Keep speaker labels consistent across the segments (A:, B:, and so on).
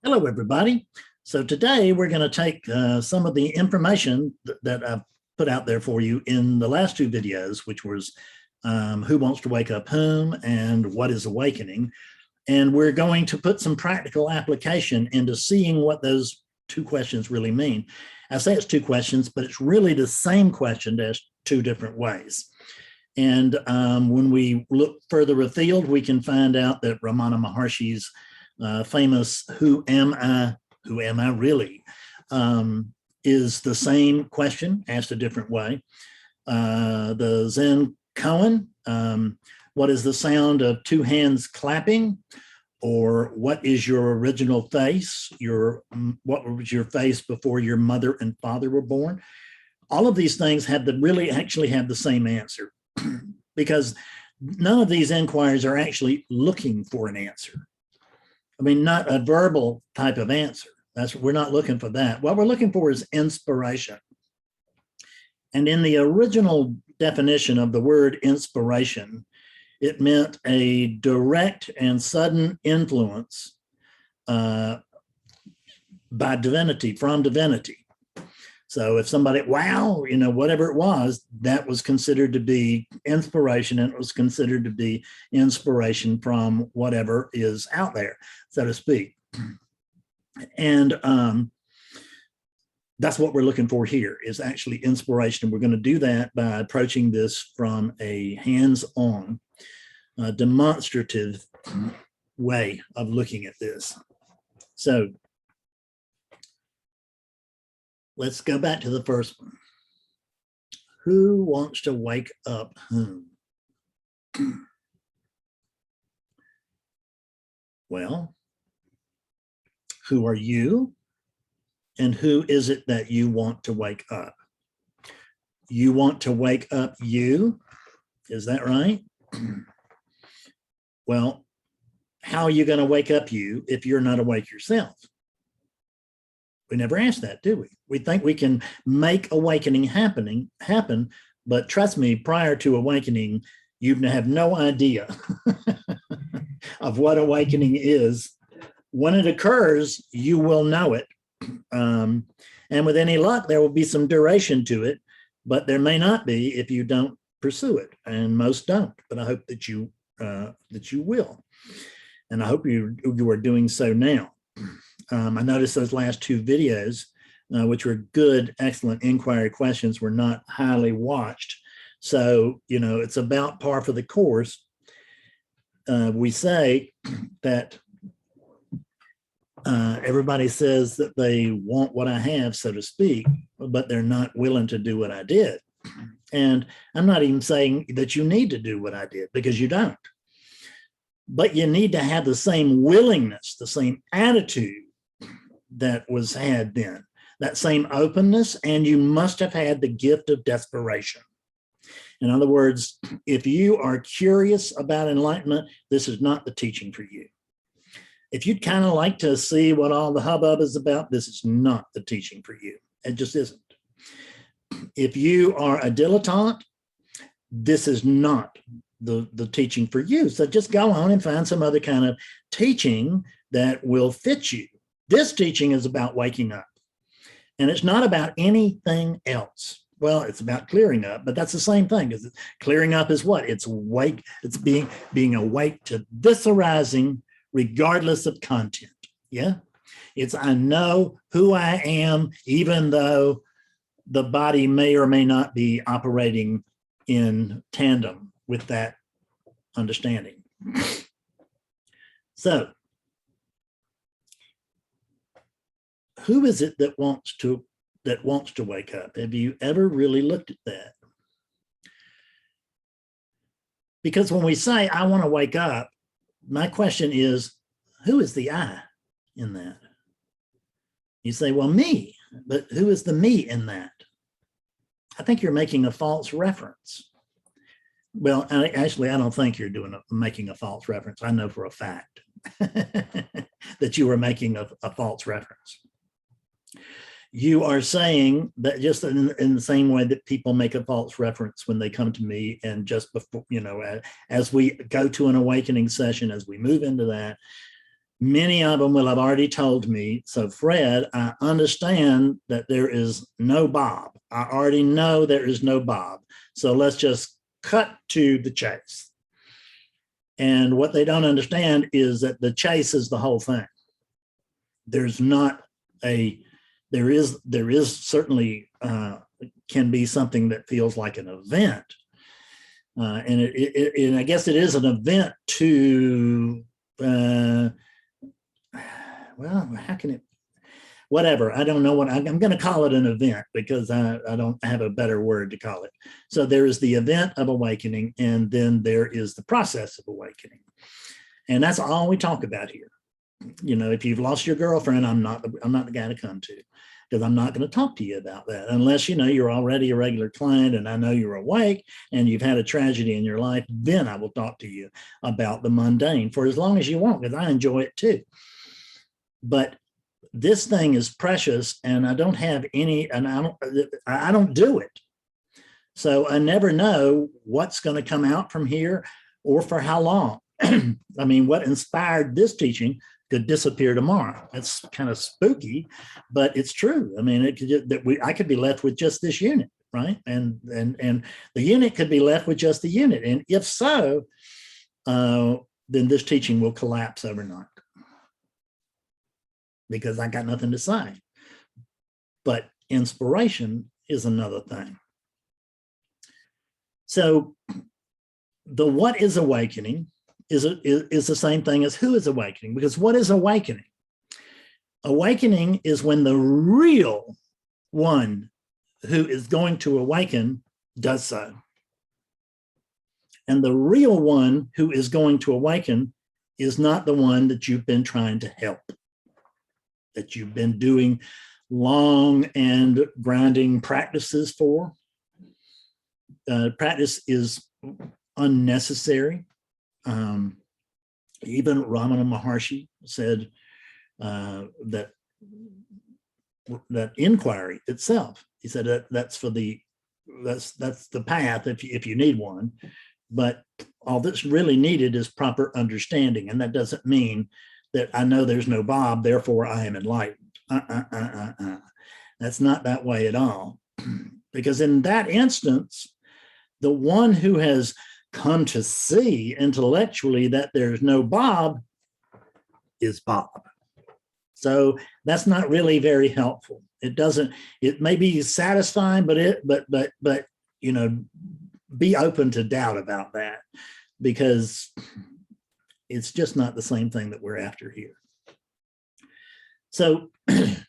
A: Hello, everybody. So today we're going to take some of the information that I've put out there for you in the last two videos, which was who wants to wake up whom and what is awakening. And we're going to put some practical application into seeing what those two questions really mean. I say it's two questions, but it's really the same question asked two different ways. And when we look further afield, we can find out that Ramana Maharshi's famous who am I really, is the same question asked a different way. The Zen koan, what is the sound of two hands clapping? Or what is your original face? What was your face before your mother and father were born? All of these things actually have the same answer because none of these inquiries are actually looking for an answer. I mean, not a verbal type of answer. We're not looking for that. What we're looking for is inspiration. And in the original definition of the word inspiration, it meant a direct and sudden influence by divinity, from divinity. So if somebody, wow, whatever it was, that was considered to be inspiration, and it was considered to be inspiration from whatever is out there, so to speak. And that's what we're looking for here, is actually inspiration. We're going to do that by approaching this from a hands-on, demonstrative way of looking at this. So let's go back to the first one. Who wants to wake up whom? Well, who are you? And who is it that you want to wake up? You want to wake up you? Is that right? Well, how are you going to wake up you if you're not awake yourself? We never ask that, do we? We think we can make awakening happen, but trust me, prior to awakening, you have no idea of what awakening is. When it occurs, you will know it. And with any luck, there will be some duration to it, but there may not be if you don't pursue it, and most don't. But I hope that you will, and I hope you are doing so now. I noticed those last two videos, which were good, excellent inquiry questions, were not highly watched. So, it's about par for the course. We say that everybody says that they want what I have, so to speak, but they're not willing to do what I did. And I'm not even saying that you need to do what I did, because you don't. But you need to have the same willingness, the same attitude that was had then, that same openness, and you must have had the gift of desperation. In other words, if you are curious about enlightenment, this is not the teaching for you. If you'd kind of like to see what all the hubbub is about, this is not the teaching for you. It just isn't. If you are a dilettante, this is not the teaching for you. So just go on and find some other kind of teaching that will fit you. This teaching is about waking up, and it's not about anything else. Well, it's about clearing up, but that's the same thing, because clearing up is what? It's awake. It's being awake to this arising regardless of content. Yeah. It's I know who I am, even though the body may or may not be operating in tandem with that understanding. So who is it that wants to wake up? Have you ever really looked at that? Because when we say I want to wake up, my question is, who is the I in that? You say, well, me, but who is the me in that? I think you're making a false reference. Well, actually, I don't think you're making a false reference. I know for a fact that you were making a false reference. You are saying that just in the same way that people make a false reference when they come to me, and just before, as we go to an awakening session, as we move into that, Many of them will have already told me, so Fred, I understand that there is no Bob. I already know there is no Bob. So let's just cut to the chase. And what they don't understand is that the chase is the whole thing. There's not a, there is certainly can be something that feels like an event. And I guess it is an event to, well, how can it, whatever, I don't know what, I'm going to call it an event because I don't have a better word to call it. So there is the event of awakening, and then there is the process of awakening. And that's all we talk about here. You know, if you've lost your girlfriend, I'm not the guy to come to, because I'm not going to talk to you about that unless, you know, you're already a regular client and I know you're awake and you've had a tragedy in your life. Then I will talk to you about the mundane for as long as you want, because I enjoy it too. But this thing is precious, and I don't have any, and I don't do it. So I never know what's going to come out from here or for how long. I mean, what inspired this teaching could disappear tomorrow. It's kind of spooky, but it's true. I mean, it could, I could be left with just this unit, right? And the unit could be left with just the unit. And if so, then this teaching will collapse overnight, because I got nothing to say. But inspiration is another thing. So the what is awakening is the same thing as who is awakening, because what is awakening? Awakening is when the real one who is going to awaken does so. And the real one who is going to awaken is not the one that you've been trying to help, that you've been doing long and grinding practices for. Practice is unnecessary. Even Ramana Maharshi said that inquiry itself, he said that's the path if you need one, but all that's really needed is proper understanding. And that doesn't mean that I know there's no Bob, therefore I am enlightened. That's not that way at all. Because in that instance, the one who has come to see intellectually that there's no Bob is Bob. So that's not really very helpful. It may be satisfying, but you know, be open to doubt about that, because it's just not the same thing that we're after here. So the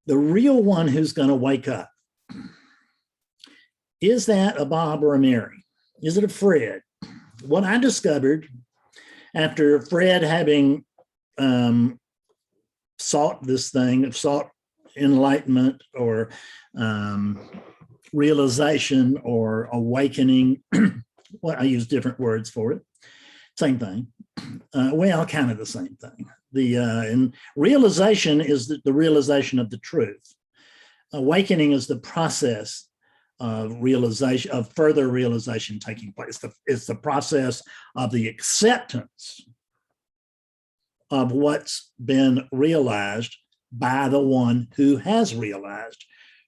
A: real one who's going to wake up, is that a Bob or a Mary? Is it a Fred? What I discovered after Fred having sought this thing, sought enlightenment or realization or awakening, well, I use different words for it, same thing. Well, kind of the same thing. And realization is the realization of the truth. Awakening is the process of realization, of further realization taking place. It's the process of the acceptance of what's been realized by the one who has realized,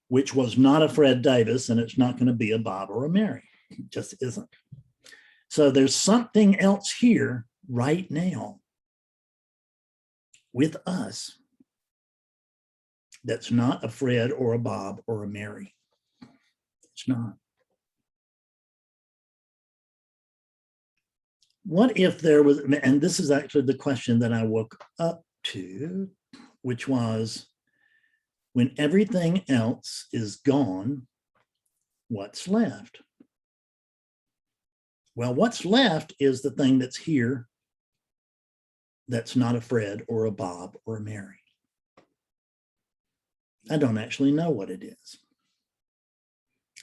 A: which was not a Fred Davis, and it's not going to be a Bob or a Mary. It just isn't. So there's something else here right now with us that's not a Fred or a Bob or a Mary. It's not. What if there was, and this is actually the question that I woke up to, which was, when everything else is gone, what's left? Well, what's left is the thing that's here that's not a Fred or a Bob or a Mary. I don't actually know what it is.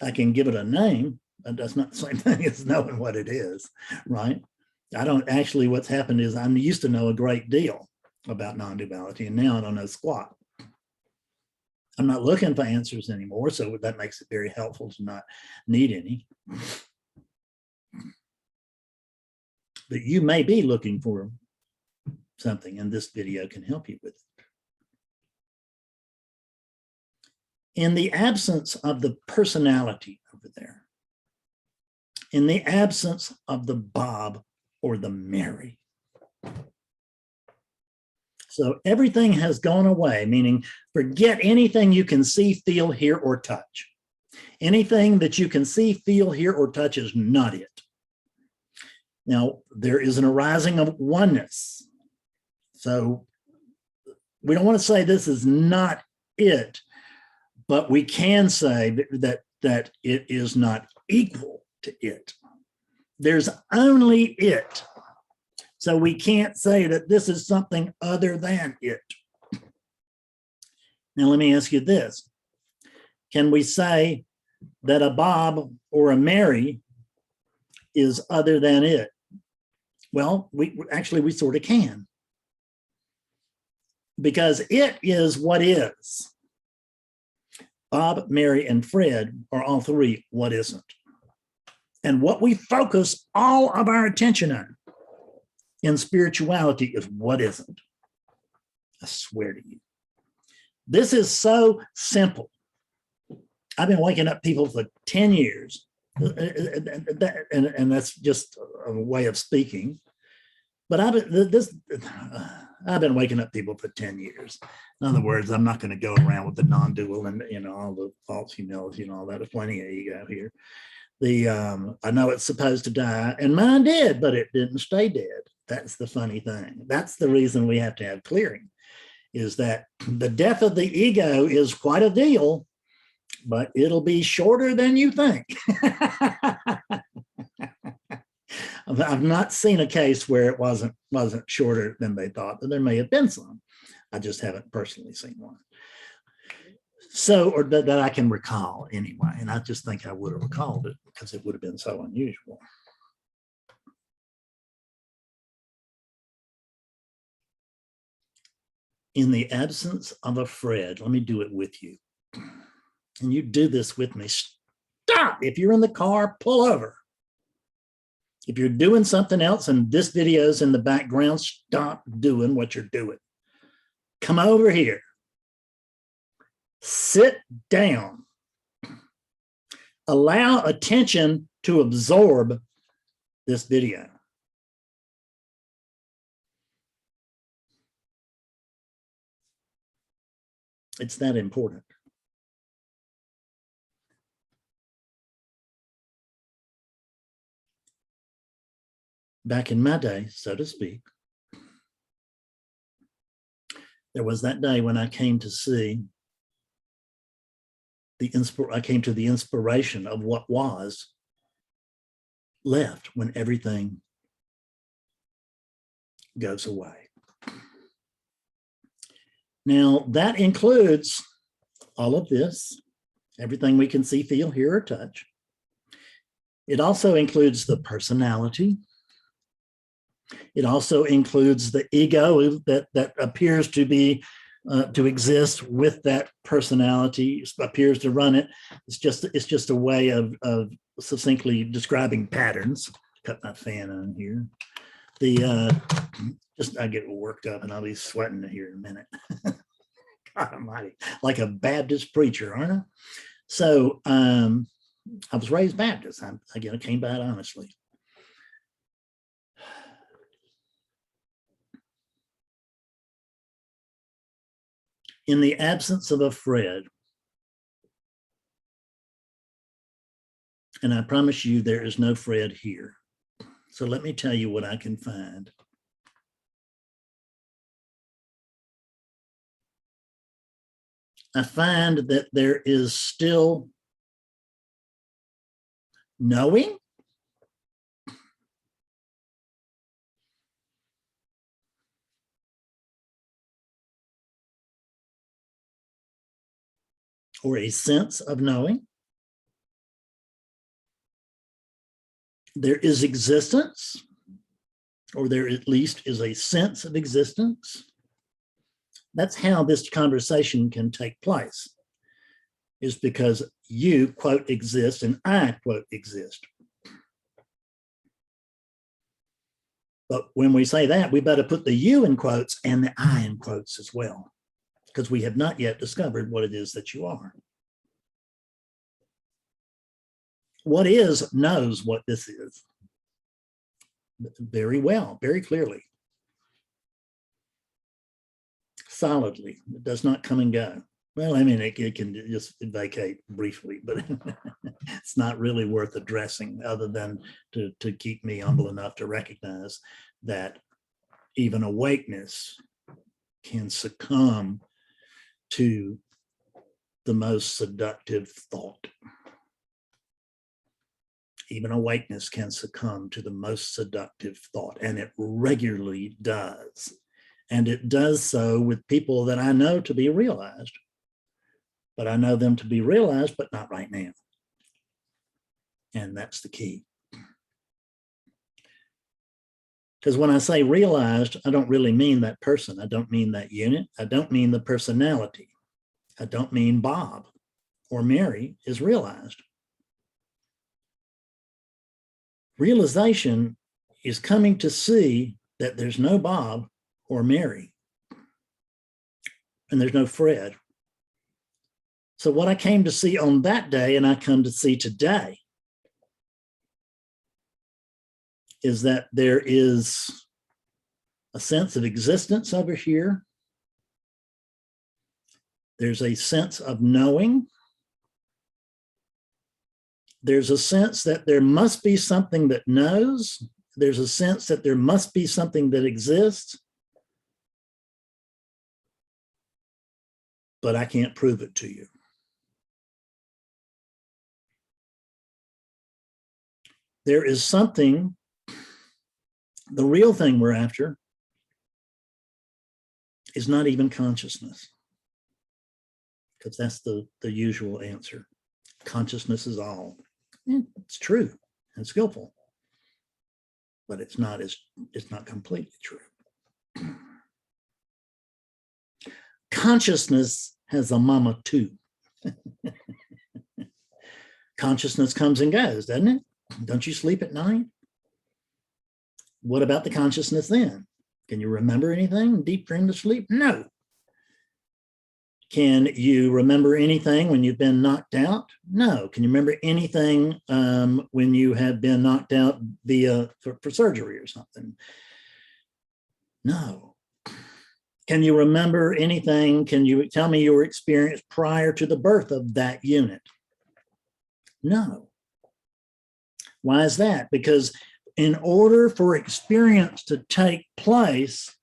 A: I can give it a name, but that's not the same thing as knowing what it is, right? I don't actually, what's happened is I used to know a great deal about non-duality, and now I don't know squat. I'm not looking for answers anymore, so that makes it very helpful to not need any. But you may be looking for something, and this video can help you with it. In the absence of the personality over there, in the absence of the Bob or the Mary. So everything has gone away, meaning forget anything you can see, feel, hear, or touch. Anything that you can see, feel, hear, or touch is not it. Now, there is an arising of oneness. So we don't want to say this is not it, but we can say that it is not equal to it. There's only it. So we can't say that this is something other than it. Now, let me ask you this. Can we say that a Bob or a Mary is other than it? Well, we sort of can. Because it is what is. Bob, Mary, and Fred are all three what isn't. And what we focus all of our attention on in spirituality is what isn't. I swear to you. This is so simple. I've been waking up people for 10 years. And that's just a way of speaking. But I've been waking up people for 10 years. In other words, I'm not going to go around with the non-dual and all the false humility and all that. There's plenty of ego here. I know it's supposed to die, and mine did, but it didn't stay dead. That's the funny thing. That's the reason we have to have clearing, is that the death of the ego is quite a deal, but it'll be shorter than you think. I've not seen a case where it wasn't shorter than they thought, but there may have been some. I just haven't personally seen one. So, or that I can recall anyway. And I just think I would have recalled it because it would have been so unusual. In the absence of a Fred, let me do it with you. And you do this with me. Stop. If you're in the car, pull over. If you're doing something else and this video is in the background, stop doing what you're doing. Come over here. Sit down. Allow attention to absorb this video. It's that important. Back in my day, so to speak, there was that day when I came to see I came to the inspiration of what was left when everything goes away. Now, that includes all of this, everything we can see, feel, hear, or touch. It also includes the personality. It also includes the ego that appears to be to exist with that personality, appears to run it. It's just a way of succinctly describing patterns. Cut my fan on here. I get worked up and I'll be sweating here in a minute. God almighty, like a Baptist preacher, aren't I? So I was raised Baptist. I came by it honestly. In the absence of a Fred, and I promise you there is no Fred here. So let me tell you what I can find. I find that there is still knowing, or a sense of knowing. There is existence, or there at least is a sense of existence. That's how this conversation can take place, is because you, quote, exist and I, quote, exist. But when we say that, we better put the you in quotes and the I in quotes as well, because we have not yet discovered what it is that you are. What is knows what this is very well, very clearly, solidly. It does not come and go. Well, I mean, it can just vacate briefly, but it's not really worth addressing, other than to keep me humble enough to recognize that even awakeness can succumb to the most seductive thought. Even awakeness can succumb to the most seductive thought, and it regularly does. And it does so with people that I know to be realized. But I know them to be realized, but not right now. And that's the key. Because when I say realized, I don't really mean that person. I don't mean that unit. I don't mean the personality. I don't mean Bob or Mary is realized. Realization is coming to see that there's no Bob or Mary, and there's no Fred. So what I came to see on that day, and I come to see today, is that there is a sense of existence over here. There's a sense of knowing. There's a sense that there must be something that knows. There's a sense that there must be something that exists. But I can't prove it to you. There is something, the real thing we're after is not even consciousness, because that's the usual answer. Consciousness is all. It's true and skillful, but it's not completely true. Consciousness has a mama too. Consciousness comes and goes, doesn't it? Don't you sleep at night? What about the consciousness then? Can you remember anything deep dream to sleep? No. Can you remember anything when you've been knocked out? No. Can you remember anything when you have been knocked out via for surgery or something? No. Can you remember anything? Can you tell me your experience prior to the birth of that unit? No. Why is that? Because in order for experience to take place,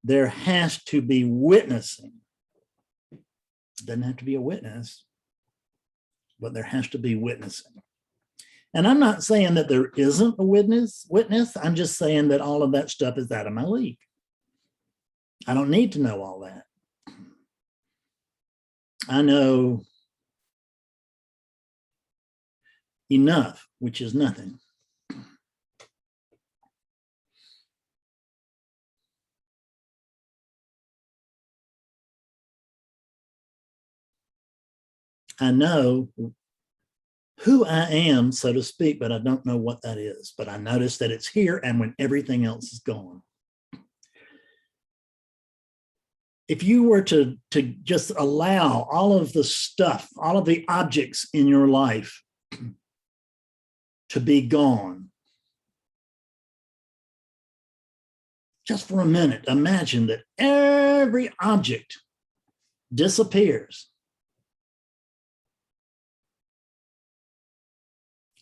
A: there has to be witnessing. It doesn't have to be a witness, but there has to be witnessing. And I'm not saying that there isn't a witness. I'm just saying that all of that stuff is out of my league. I don't need to know all that. I know enough, which is nothing. I know who I am, so to speak, but I don't know what that is. But I notice that it's here, and when everything else is gone. If you were to just allow all of the stuff, all of the objects in your life to be gone, just for a minute, imagine that every object disappears.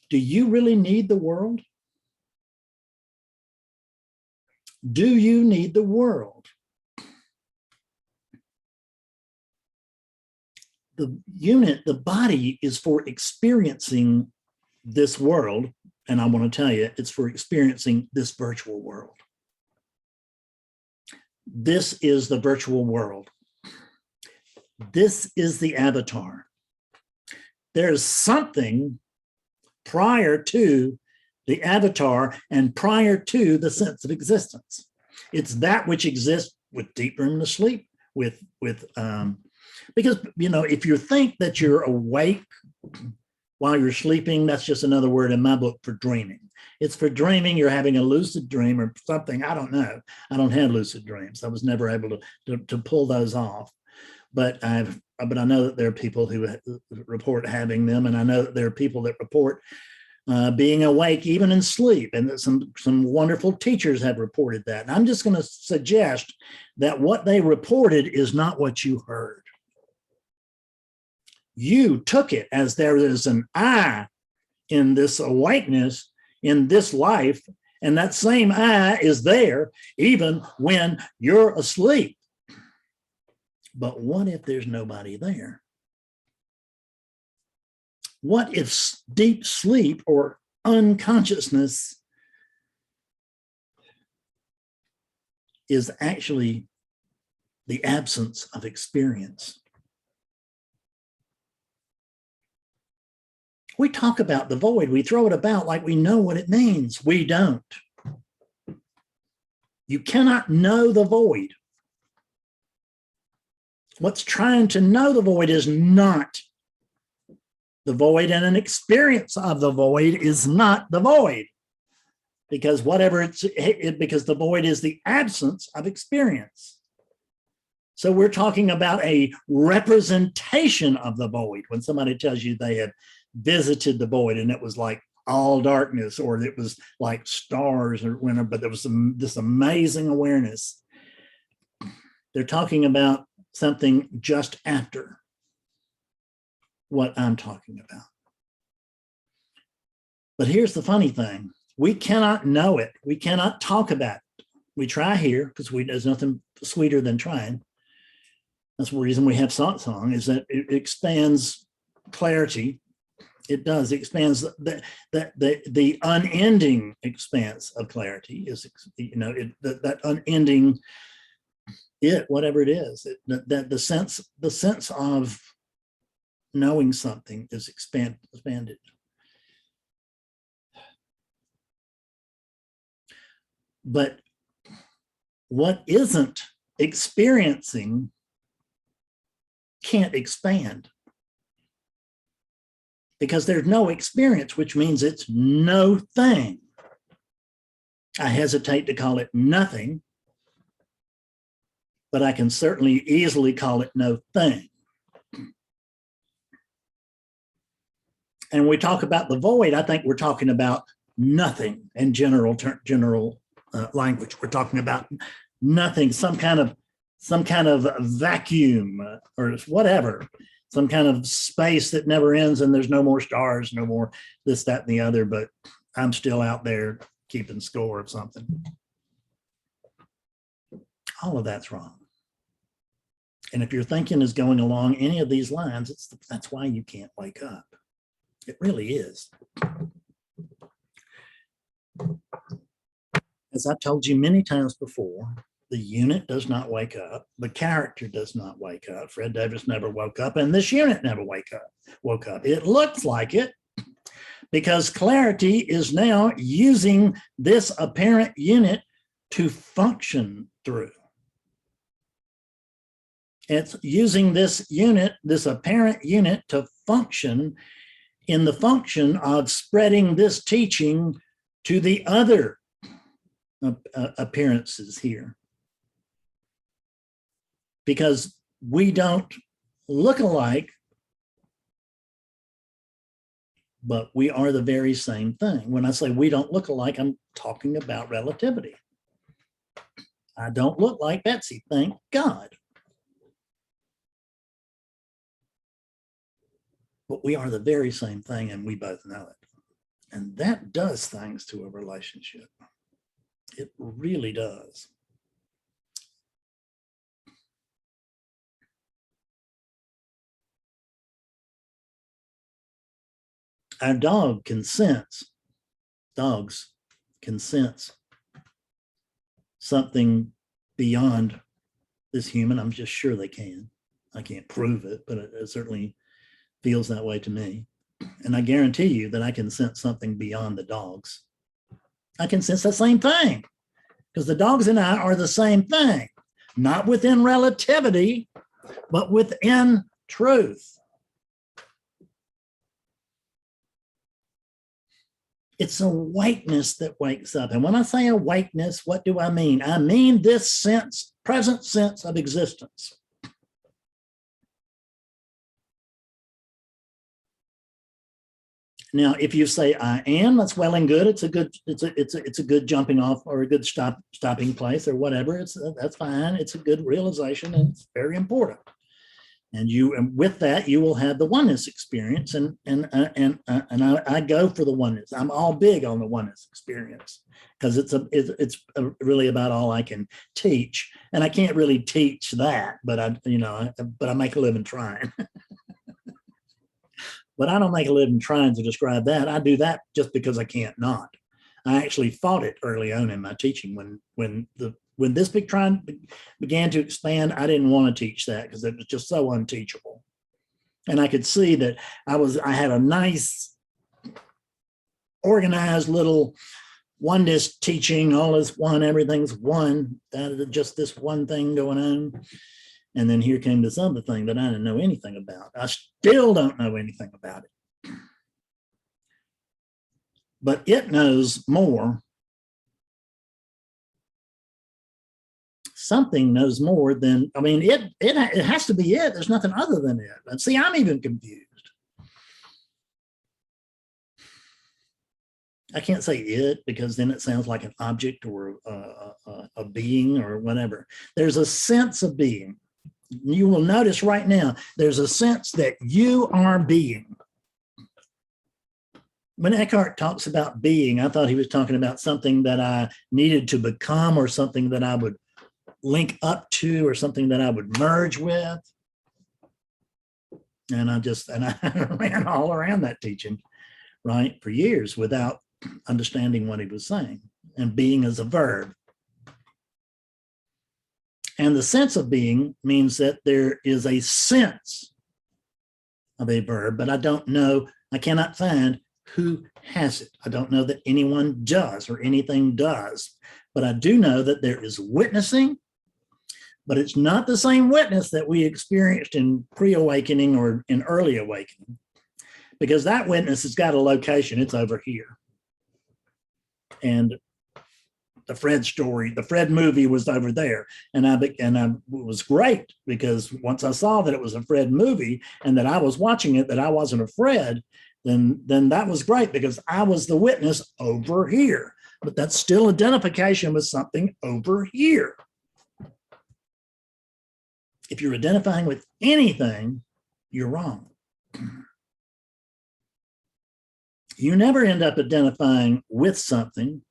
A: Do you really need the world? Do you need the world? The unit, the body, is for experiencing this world. And I want to tell you, it's for experiencing this virtual world. This is the virtual world. This is the avatar. There's something prior to the avatar and prior to the sense of existence. It's that which exists with deep dream to sleep, because, you know, if you think that you're awake while you're sleeping. That's just another word in my book for dreaming. It's for dreaming. You're having a lucid dream or something. I don't know. I don't have lucid dreams. I was never able to pull those off. But I know that there are people who report having them, and I know that there are people that report being awake even in sleep, and that some wonderful teachers have reported that. And I'm just going to suggest that what they reported is not what you heard. You took it as there is an I in this awakeness in this life, and that same I is there even when you're asleep. But what if there's nobody there? What if deep sleep or unconsciousness is actually the absence of experience? We talk about the void. We throw it about like we know what it means. We don't. You cannot know the void. What's trying to know the void is not the void, and an experience of the void is not the void, because because the void is the absence of experience. So we're talking about a representation of the void. When somebody tells you they have visited the void and it was like all darkness, or it was like stars, or whatever, but there was this amazing awareness, they're talking about something just after what I'm talking about. But here's the funny thing. We cannot know it. We cannot talk about it. We try here because there's nothing sweeter than trying. That's the reason we have satsang, is that it expands clarity. It does. It expands the unending expanse of clarity is, that unending, whatever it is, that the sense of knowing something is expanded. But what isn't experiencing can't expand, because there's no experience, which means it's no thing. I hesitate to call it nothing, but I can certainly easily call it no thing. And when we talk about the void, I think we're talking about nothing in general language. We're talking about nothing, some kind of vacuum or whatever, some kind of space that never ends, and there's no more stars, no more this, that, and the other, but I'm still out there keeping score of something. All of that's wrong. And if your thinking is going along any of these lines, that's why you can't wake up. It really is. As I've told you many times before, the unit does not wake up. The character does not wake up. Fred Davis never woke up, and this unit never woke up. It looks like it because clarity is now using this apparent unit to function through. It's using this unit, this apparent unit, to function in the function of spreading this teaching to the other appearances here. Because we don't look alike, but we are the very same thing. When I say we don't look alike, I'm talking about relativity. I don't look like Betsy, thank God. But we are the very same thing, and we both know it. And that does things to a relationship. It really does. Our dog can sense, dogs can sense something beyond this human. I'm just sure they can. I can't prove it, but it certainly feels that way to me. And I guarantee you that I can sense something beyond the dogs. I can sense the same thing, because the dogs and I are the same thing, not within relativity, but within truth. It's awakeness that wakes up. And when I say awakeness, what do I mean? I mean this sense, present sense of existence. Now, if you say I am, that's well and good. It's a good jumping off or a good stopping place or whatever. That's fine. It's a good realization and it's very important. And with that, you will have the oneness experience. And I go for the oneness. I'm all big on the oneness experience because it's really about all I can teach. And I can't really teach that, but I make a living trying. But I don't make a living trying to describe that. I do that just because I can't not. I actually fought it early on in my teaching when this big trine began to expand. I didn't want to teach that because it was just so unteachable. And I could see that I had a nice organized little oneness teaching, all is one, everything's one, just this one thing going on. And then here came this other thing that I didn't know anything about. I still don't know anything about it. But it knows more. Something knows more than, it has to be it. There's nothing other than it. And see, I'm even confused. I can't say it because then it sounds like an object or a being or whatever. There's a sense of being. You will notice right now, there's a sense that you are being. When Eckhart talks about being, I thought he was talking about something that I needed to become or something that I would link up to or something that I would merge with. And I ran all around that teaching, right, for years without understanding what he was saying. And being is a verb. And the sense of being means that there is a sense of a verb, but I don't know, I cannot find who has it. I don't know that anyone does or anything does, but I do know that there is witnessing, but it's not the same witness that we experienced in pre-awakening or in early awakening, because that witness has got a location, it's over here. And the Fred story, the Fred movie was over there. And it was great because once I saw that it was a Fred movie and that I was watching it, that I wasn't a Fred, then that was great because I was the witness over here. But that's still identification with something over here. If you're identifying with anything, you're wrong. You never end up identifying with something.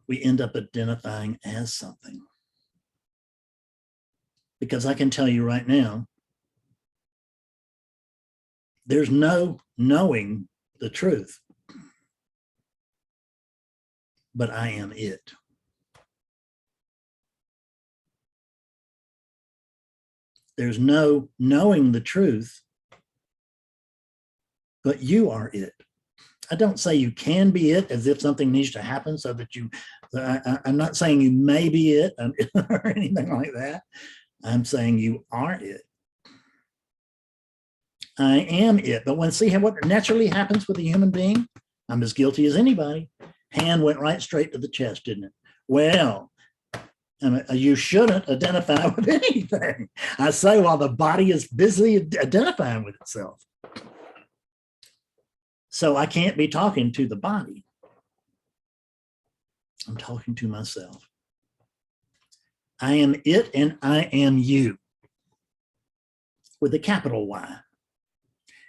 A: We end up identifying as something. Because I can tell you right now, there's no knowing the truth, but I am it. There's no knowing the truth, but you are it. I don't say you can be it as if something needs to happen so that you, I'm not saying you may be it or anything like that. I'm saying you are it. I am it. But see what naturally happens with a human being? I'm as guilty as anybody. Hand went right straight to the chest, didn't it? Well, you shouldn't identify with anything. I say while the body is busy identifying with itself. So I can't be talking to the body. I'm talking to myself. I am it and I am you with a capital Y.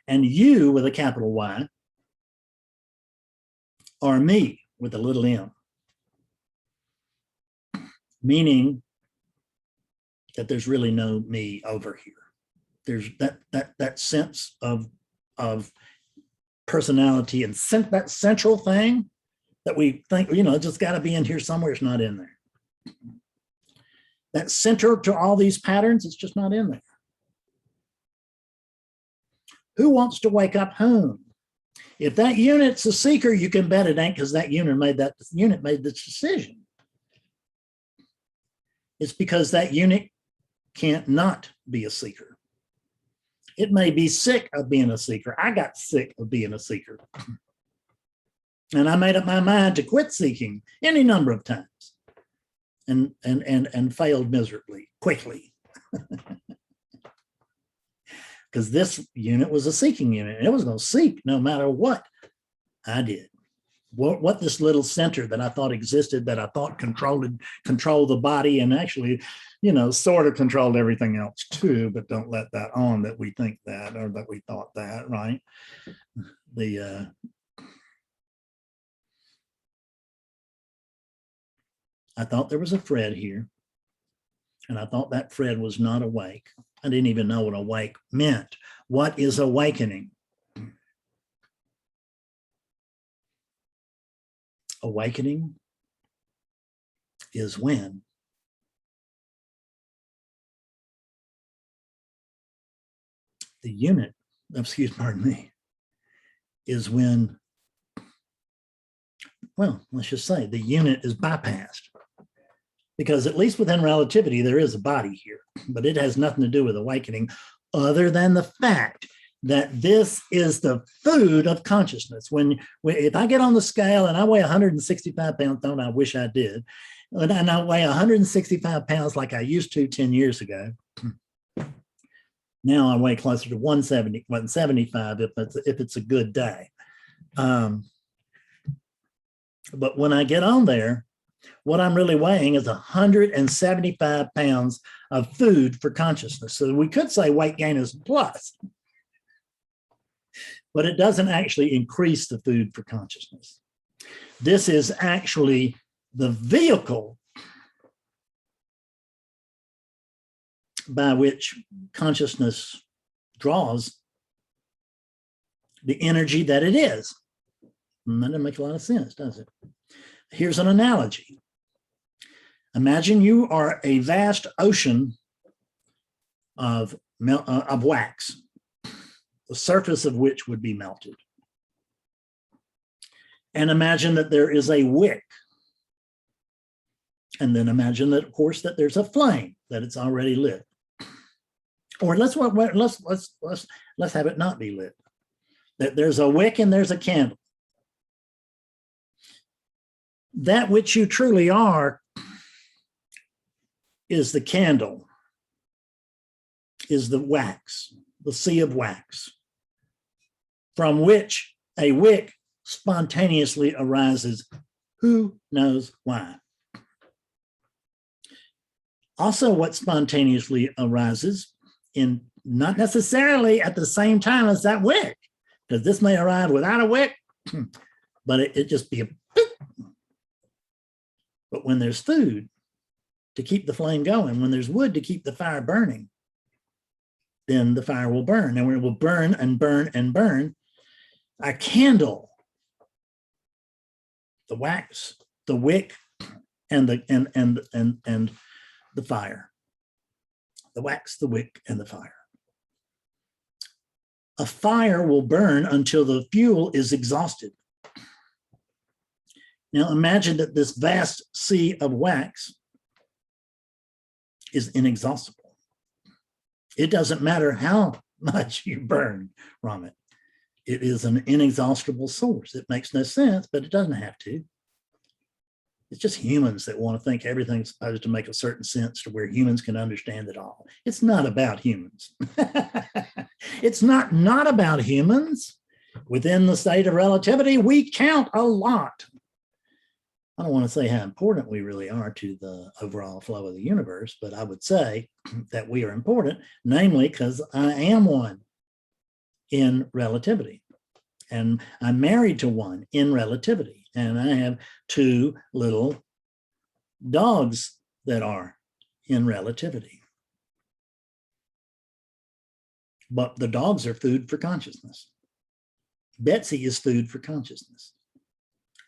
A: And you with a capital Y are me with a little m. Meaning that there's really no me over here. There's that sense of personality and that central thing that we think, it's just got to be in here somewhere. It's not in there. That center to all these patterns, it's just not in there. Who wants to wake up whom? If that unit's a seeker, you can bet it ain't because that unit made this decision. It's because that unit can't not be a seeker. It may be sick of being a seeker. I got sick of being a seeker. And I made up my mind to quit seeking any number of times and failed miserably, quickly. Because this unit was a seeking unit. And it was going to seek no matter what I did. What this little center that I thought existed, that I thought controlled the body, and actually, you know, sort of controlled everything else too, but don't let that on that we think that, or that we thought that, right? I thought there was a Fred here, and I thought that Fred was not awake. I didn't even know what awake meant. What is awakening? Awakening is when the unit, pardon me, is when, well, let's just say the unit is bypassed. Because at least within relativity, there is a body here, but it has nothing to do with awakening other than the fact that this is the food of consciousness. If I get on the scale and I weigh 165 pounds, don't I wish I did, and I weigh 165 pounds like I used to 10 years ago. Now I weigh closer to 170, 175 if it's a good day. But when I get on there, what I'm really weighing is 175 pounds of food for consciousness. So we could say weight gain is a plus, but it doesn't actually increase the food for consciousness. This is actually the vehicle by which consciousness draws the energy that it is. And that doesn't make a lot of sense, does it? Here's an analogy. Imagine you are a vast ocean of wax, the surface of which would be melted. And imagine that there is a wick. And then imagine that, of course, that there's a flame, that it's already lit. Or let's have it not be lit. That there's a wick and there's a candle. That which you truly are is the candle, is the wax, the sea of wax, from which a wick spontaneously arises. Who knows why? Also, what spontaneously arises in not necessarily at the same time as that wick, because this may arrive without a wick, but it just be a boop. But when there's food to keep the flame going, when there's wood to keep the fire burning, then the fire will burn, and it will burn and burn and burn. A candle, the wax, the wick, and the fire. The wax, the wick, and the fire. A fire will burn until the fuel is exhausted. Now imagine that this vast sea of wax is inexhaustible. It doesn't matter how much you burn from it. It is an inexhaustible source. It makes no sense, but it doesn't have to. It's just humans that want to think everything's supposed to make a certain sense to where humans can understand it all. It's not about humans. It's not about humans. Within the state of relativity, we count a lot. I don't want to say how important we really are to the overall flow of the universe, but I would say that we are important, namely because I am one in relativity. And I'm married to one in relativity. And I have two little dogs that are in relativity. But the dogs are food for consciousness. Betsy is food for consciousness.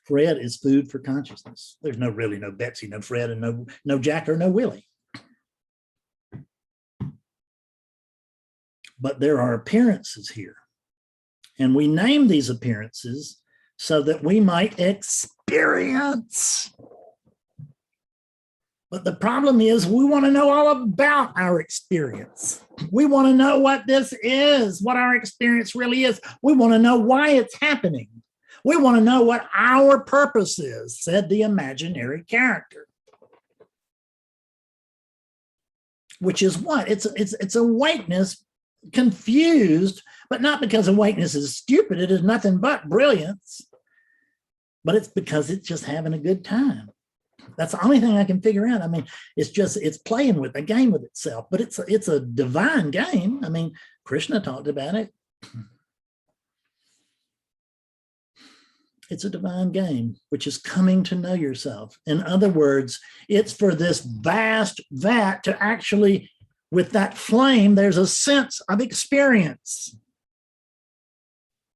A: Fred is food for consciousness. There's really no Betsy, no Fred, and no Jack or no Willie. But there are appearances here. And we name these appearances so that we might experience But the problem is we want to know all about our experience. We want to know what this is, what our experience really is. We want to know why it's happening. We want to know what our purpose is, said the imaginary character. Which is what? It's awakeness confused, but not because awakeness is stupid. It is nothing but brilliance. But it's because it's just having a good time. That's the only thing I can figure out. I mean, it's playing with a game with itself, but it's a divine game. I mean, Krishna talked about it. It's a divine game, which is coming to know yourself. In other words, it's for this vast vat to actually, with that flame, there's a sense of experience.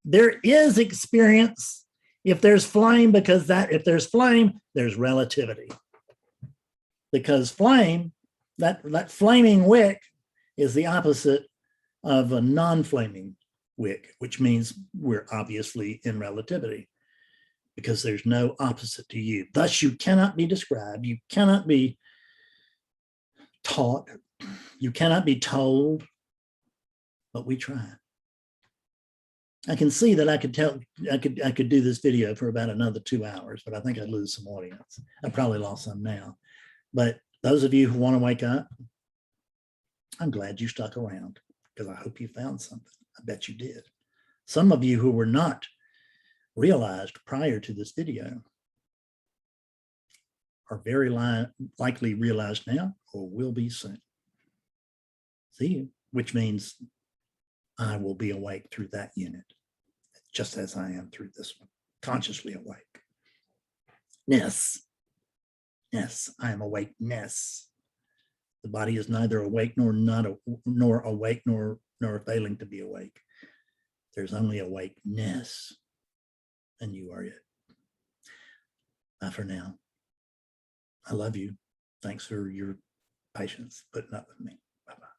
A: There is experience if there's flame, because if there's flame, there's relativity. Because flame, that flaming wick is the opposite of a non-flaming wick, which means we're obviously in relativity, because there's no opposite to you. Thus, you cannot be described. You cannot be taught. You cannot be told, but we try. I can see that I could do this video for about another 2 hours, but I think I'd lose some audience. I probably lost some now. But those of you who want to wake up, I'm glad you stuck around, because I hope you found something. I bet you did. Some of you who were not realized prior to this video are very likely realized now, or will be soon. See you, which means I will be awake through that unit, just as I am through this one, consciously awake. Yes, I am awakeness. The body is neither awake nor awake nor failing to be awake. There's only awakeness, and you are it. Bye for now. I love you. Thanks for your patience putting up with me. Bye-bye.